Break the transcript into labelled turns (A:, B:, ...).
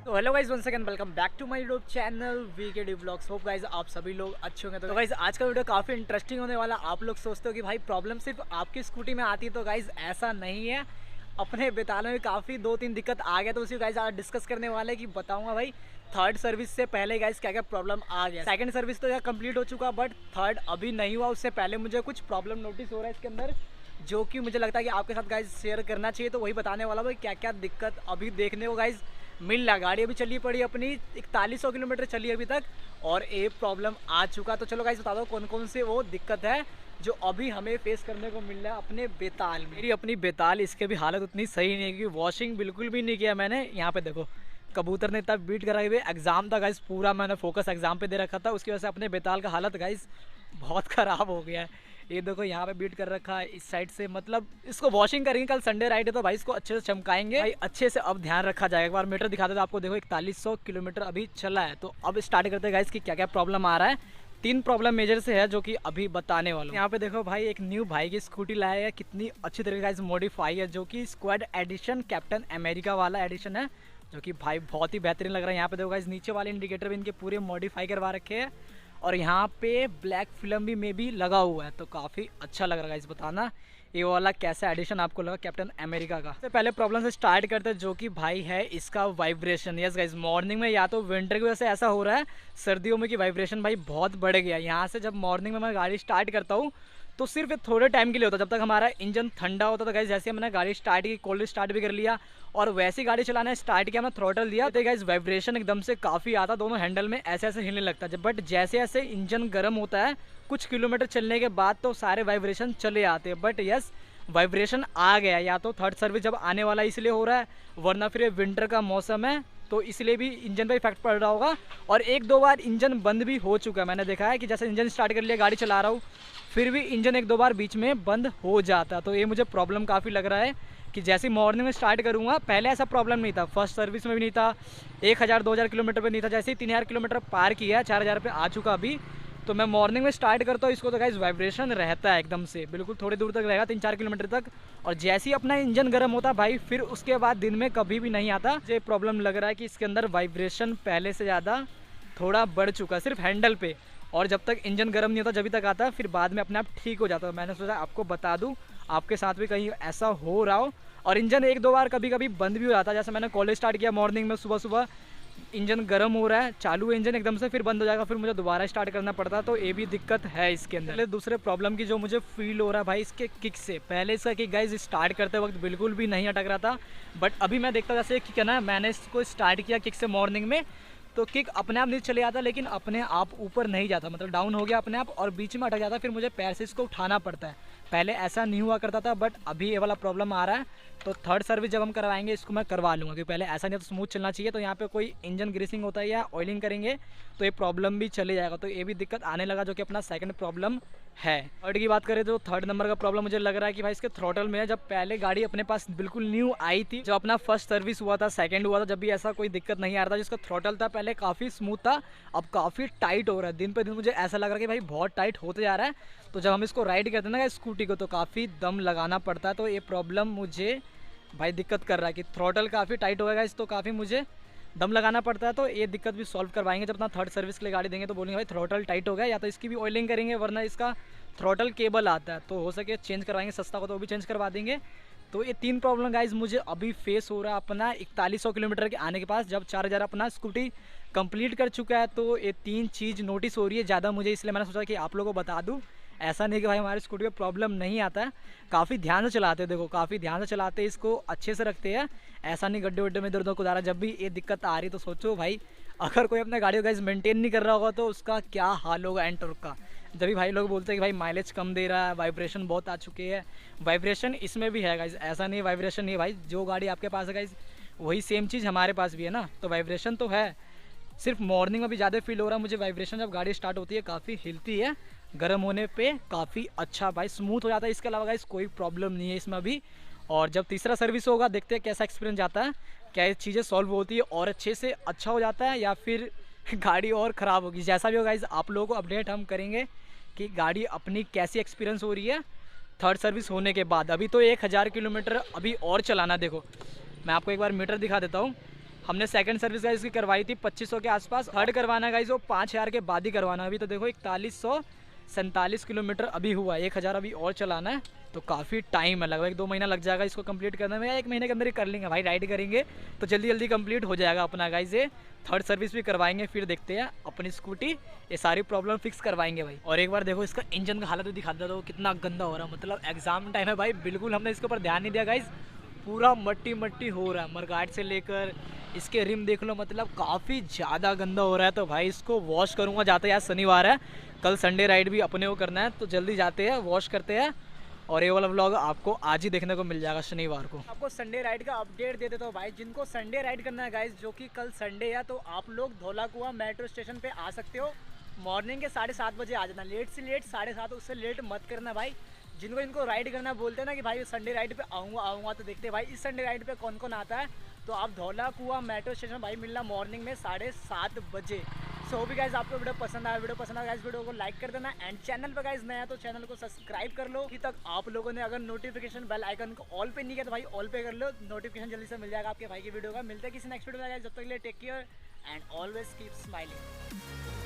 A: तो hello guys, once again welcome back to my YouTube channel VKD vlogs. Hope guys आप सभी लोग अच्छे होंगे। तो गाइस आज का वीडियो काफ़ी इंटरेस्टिंग होने वाला। आप लोग सोचते हो कि भाई प्रॉब्लम सिर्फ आपकी स्कूटी में आती है, तो गाइस ऐसा नहीं है। अपने बेताल में काफ़ी 2-3 दिक्कत आ गया, तो उसी गाइस आज डिस्कस करने वाले कि बताऊँगा भाई थर्ड सर्विस से पहले गाइस क्या क्या प्रॉब्लम आ गया। सेकंड सर्विस तो यार कंप्लीट हो चुका, बट थर्ड अभी नहीं हुआ। उससे पहले मुझे कुछ प्रॉब्लम नोटिस हो रहा है इसके अंदर, जो कि मुझे लगता है कि आपके साथ गाइस शेयर करना चाहिए। तो वही बताने वाला भाई क्या क्या दिक्कत अभी देखने को गाइस मिल रहा। गाड़ी अभी चली पड़ी अपनी 4100 किलोमीटर चली अभी तक, और एक प्रॉब्लम आ चुका। तो चलो गाइस बता दो कौन कौन से वो दिक्कत है जो अभी हमें फेस करने को मिल रहा है अपने बेताल में। मेरी अपनी बेताल इसके भी हालत उतनी सही नहीं है, क्योंकि वॉशिंग बिल्कुल भी नहीं किया मैंने। यहाँ पे देखो कबूतर ने इतना बीट करा हुए। एग्जाम था गाइस, पूरा मैंने फोकस एग्जाम पे दे रखा था, उसकी वजह से अपने बेताल का हालत गाइस बहुत ख़राब हो गया है। ये देखो यहाँ पे बीट कर रखा है इस साइड से। मतलब इसको वॉशिंग करेंगे, कल संडे राइड है तो भाई इसको अच्छे से चमकाएंगे भाई, अच्छे से अब ध्यान रखा जाएगा। एक बार मीटर दिखा देता आपको, देखो 4100 किलोमीटर अभी चला है। तो अब स्टार्ट करते हैं गाइस कि क्या क्या प्रॉब्लम आ रहा है। 3 प्रॉब्लम मेजर से है जो कि अभी बताने वाला हूँ। यहाँ पे देखो भाई एक न्यू भाई की स्कूटी लाया है, कितनी अच्छी तरीके से मॉडिफाई है, जो कि स्क्वाड एडिशन कैप्टन अमेरिका वाला एडिशन है, जो कि भाई बहुत ही बेहतरीन लग रहा है। यहाँ पे देखो गाइस नीचे वाले इंडिकेटर भी इनके पूरे मॉडिफाई करवा रखे हैं, और यहाँ पे ब्लैक फिल्म भी में भी लगा हुआ है, तो काफ़ी अच्छा लग रहा है। इस बताना ये वाला कैसा एडिशन आपको लगा कैप्टन अमेरिका का। सबसे पहले प्रॉब्लम से स्टार्ट करते हैं, जो कि भाई है इसका वाइब्रेशन। यस गाइस, मॉर्निंग में या तो विंटर की वजह से ऐसा हो रहा है, सर्दियों में कि वाइब्रेशन भाई बहुत बढ़ गया। यहाँ से जब मॉर्निंग में मैं गाड़ी स्टार्ट करता हूँ तो सिर्फ थोड़े टाइम के लिए होता है, जब तक हमारा इंजन ठंडा होता। तो गाइस जैसे मैंने गाड़ी स्टार्ट की, कोल्ड स्टार्ट भी कर लिया, और वैसी गाड़ी चलाना स्टार्ट किया, मैं थ्रोटल दिया, तो गाइस वाइब्रेशन एकदम से काफ़ी आता, दोनों हैंडल में ऐसे ऐसे हिलने लगता है। बट जैसे जैसे इंजन गर्म होता है कुछ किलोमीटर चलने के बाद तो सारे वाइब्रेशन चले आते हैं। बट यस, वाइब्रेशन आ गया। या तो थर्ड सर्विस जब आने वाला इसलिए हो रहा है, वरना फिर विंटर का मौसम है तो इसलिए भी इंजन पे इफेक्ट पड़ रहा होगा। और 1-2 बार इंजन बंद भी हो चुका है, मैंने देखा है कि जैसे इंजन स्टार्ट कर लिया, गाड़ी चला रहा हूँ, फिर भी इंजन 1-2 बार बीच में बंद हो जाता। तो ये मुझे प्रॉब्लम काफ़ी लग रहा है कि जैसे मॉर्निंग में स्टार्ट करूँगा, पहले ऐसा प्रॉब्लम नहीं था, फर्स्ट सर्विस में भी नहीं था, 1000-2000 किलोमीटर पर नहीं था। जैसे ही 3000 किलोमीटर पार किया, 4000 पे आ चुका अभी, तो मैं मॉर्निंग में स्टार्ट करता हूँ इसको, तो गाइस वाइब्रेशन रहता है एकदम से, बिल्कुल थोड़ी दूर तक रहेगा, 3-4 किलोमीटर तक। और जैसे ही अपना इंजन गर्म होता भाई, फिर उसके बाद दिन में कभी भी नहीं आता। ये प्रॉब्लम लग रहा है कि इसके अंदर वाइब्रेशन पहले से ज़्यादा थोड़ा बढ़ चुका है, सिर्फ हैंडल पे। और जब तक इंजन गर्म नहीं होता जब तक आता है, फिर बाद में अपने आप ठीक हो जाता है। मैंने सोचा आपको बता दूँ, आपके साथ भी कहीं ऐसा हो रहा हो। और इंजन 1-2 बार कभी कभी बंद भी हो जाता है, जैसे मैंने कॉलेज स्टार्ट किया मॉर्निंग में, सुबह सुबह इंजन गर्म हो रहा है, चालू है इंजन एकदम से, फिर बंद हो जाएगा, फिर मुझे दोबारा स्टार्ट करना पड़ता। तो ये भी दिक्कत है इसके अंदर। दूसरे प्रॉब्लम की जो मुझे फील हो रहा है भाई इसके किक से, पहले इसका किक गाइस स्टार्ट करते वक्त बिल्कुल भी नहीं अटक रहा था, बट अभी मैं देखता हूँ जैसे किक है ना, मैंने इसको स्टार्ट किया किक से मॉर्निंग में, तो किक अपने आप नीचे चले जाता, लेकिन अपने आप ऊपर नहीं जाता, मतलब डाउन हो गया अपने आप और बीच में अटक जाता, फिर मुझे पैर से इसको उठाना पड़ता है। पहले ऐसा नहीं हुआ करता था, बट अभी ये वाला प्रॉब्लम आ रहा है। तो थर्ड सर्विस जब हम करवाएंगे इसको मैं करवा लूँगा, क्योंकि पहले ऐसा नहीं तो स्मूथ चलना चाहिए। तो यहाँ पे कोई इंजन ग्रीसिंग होता है या ऑयलिंग करेंगे तो ये प्रॉब्लम भी चले जाएगा। तो ये भी दिक्कत आने लगा, जो कि अपना सेकंड प्रॉब्लम है। थर्ड की बात करें तो थर्ड नंबर का प्रॉब्लम मुझे लग रहा है कि भाई इसके थ्रोटल में है। जब पहले गाड़ी अपने पास बिल्कुल न्यू आई थी, जब अपना फर्स्ट सर्विस हुआ था, सेकंड हुआ था, जब भी ऐसा कोई दिक्कत नहीं आ रहा था। जिसका थ्रोटल था पहले काफ़ी स्मूथ था, अब काफ़ी टाइट हो रहा है। दिन पे दिन मुझे ऐसा लग रहा है कि भाई बहुत टाइट होते जा रहा है। तो जब हम इसको राइड करते हैं ना स्कूटी को, तो काफ़ी दम लगाना पड़ता है। तो ये प्रॉब्लम मुझे भाई दिक्कत कर रहा है कि थ्रोटल काफ़ी टाइट होगा इस, तो काफ़ी मुझे दम लगाना पड़ता है। तो ये दिक्कत भी सॉल्व करवाएंगे जब अपना थर्ड सर्विस के लिए गाड़ी देंगे, तो बोलेंगे भाई थ्रोटल टाइट हो गया, या तो इसकी भी ऑयलिंग करेंगे, वरना इसका थ्रोटल केबल आता है तो हो सके चेंज करवाएंगे, सस्ता हो तो वो भी चेंज करवा देंगे। तो ये 3 प्रॉब्लम गाइज मुझे अभी फेस हो रहा है अपना 4100 किलोमीटर के आने के पास, जब 4000 अपना स्कूटी कंप्लीट कर चुका है। तो ये 3 चीज़ नोटिस हो रही है ज़्यादा मुझे, इसलिए मैंने सोचा कि आप लोगों को बता दूँ। ऐसा नहीं कि भाई हमारी स्कूटी में प्रॉब्लम नहीं आता है, काफ़ी ध्यान से चलाते हैं, देखो काफ़ी ध्यान से चलाते हैं, इसको अच्छे से रखते हैं। ऐसा नहीं गड्ढे वड्ढे में इधर उधर कुदारा। जब भी ये दिक्कत आ रही तो सोचो भाई, अगर कोई अपने गाड़ी को गाइस मेंटेन नहीं कर रहा होगा तो उसका क्या हाल होगा एंड टॉर्क का। जब भी भाई लोग बोलते हैं कि भाई माइलेज कम दे रहा है, वाइब्रेशन बहुत आ चुके हैं, वाइब्रेशन इसमें भी है गाइस, ऐसा नहीं वाइब्रेशन नहीं है भाई। जो गाड़ी आपके पास है गाइस वही सेम चीज़ हमारे पास भी है ना, तो वाइब्रेशन तो है। सिर्फ मॉर्निंग में भी ज़्यादा फील हो रहा है मुझे वाइब्रेशन, जब गाड़ी स्टार्ट होती है काफ़ी हिलती है, गर्म होने पे काफ़ी अच्छा भाई स्मूथ हो जाता है। इसके अलावा गाइस कोई प्रॉब्लम नहीं है इसमें अभी। और जब तीसरा सर्विस होगा देखते हैं कैसा एक्सपीरियंस जाता है, क्या ये चीज़ें सॉल्व होती है और अच्छे से अच्छा हो जाता है, या फिर गाड़ी और ख़राब होगी। जैसा भी होगा गाइस आप लोगों को अपडेट हम करेंगे कि गाड़ी अपनी कैसी एक्सपीरियंस हो रही है थर्ड सर्विस होने के बाद। अभी तो 1000 किलोमीटर अभी और चलाना। देखो मैं आपको एक बार मीटर दिखा देता हूँ, हमने सेकंड सर्विस गाइस इसकी करवाई थी 2500 के आसपास। थर्ड करवाना गाइस वो 5000 के बाद ही करवाना। अभी तो देखो 4147 किलोमीटर अभी हुआ, 1000 अभी और चलाना है, तो काफ़ी टाइम है, लगभग 2 महीना लग जाएगा इसको कंप्लीट करने में, या 1 महीने के अंदर ही कर लेंगे भाई। राइड करेंगे तो जल्दी जल्दी कंप्लीट हो जाएगा अपना गाइस। ये थर्ड सर्विस भी करवाएंगे, फिर देखते हैं अपनी स्कूटी ये सारी प्रॉब्लम फिक्स करवाएंगे भाई। और एक बार देखो इसका इंजन का हालत भी दिखा देता हूँ कितना गंदा हो रहा है, मतलब एग्जाम टाइम है भाई, बिल्कुल हमने इसके ऊपर ध्यान नहीं दिया गाइस, पूरा मट्टी मट्टी हो रहा है। मरगाट से लेकर इसके रिम देख लो, मतलब काफ़ी ज़्यादा गंदा हो रहा है। तो भाई इसको वॉश करूँगा जाते, यार शनिवार है, कल संडे राइड भी अपने को करना है, तो जल्दी जाते हैं वॉश करते हैं। और ये वाला व्लॉग आपको आज ही देखने को मिल जाएगा शनिवार को। आपको संडे राइड का अपडेट दे देता हूँ भाई। जिनको संडे राइड करना है गाइस, जो कि कल संडे है, तो आप लोग धौलाकुआं मेट्रो स्टेशन पे आ सकते हो। मॉर्निंग के 7:30 बजे आ जाना, लेट से लेट 7:30, उससे लेट मत करना भाई। जिनको राइड करना बोलते हैं ना कि भाई संडे राइड पे आऊँगा, तो देखते हैं भाई इस संडे राइड पे कौन कौन आता है। तो आप धौलाकुआं मेट्रो स्टेशन भाई मिलना मॉर्निंग में 7:30 बजे। सो भी गाइज आपको वीडियो पसंद आया, गाइज वीडियो को लाइक कर देना, एंड चैनल पर गाइज नया तो चैनल को सब्सक्राइब कर लो। अभी तक आप लोगों ने अगर नोटिफिकेशन बेल आइकन को ऑल पे नहीं किया तो भाई ऑल पे कर लो, नोटिफिकेशन जल्दी से मिल जाएगा आपके भाई की वीडियो का। मिलते हैं किसी नेक्स्ट वीडियो में गाइज, जब तक के लिए take care and always keep smiling.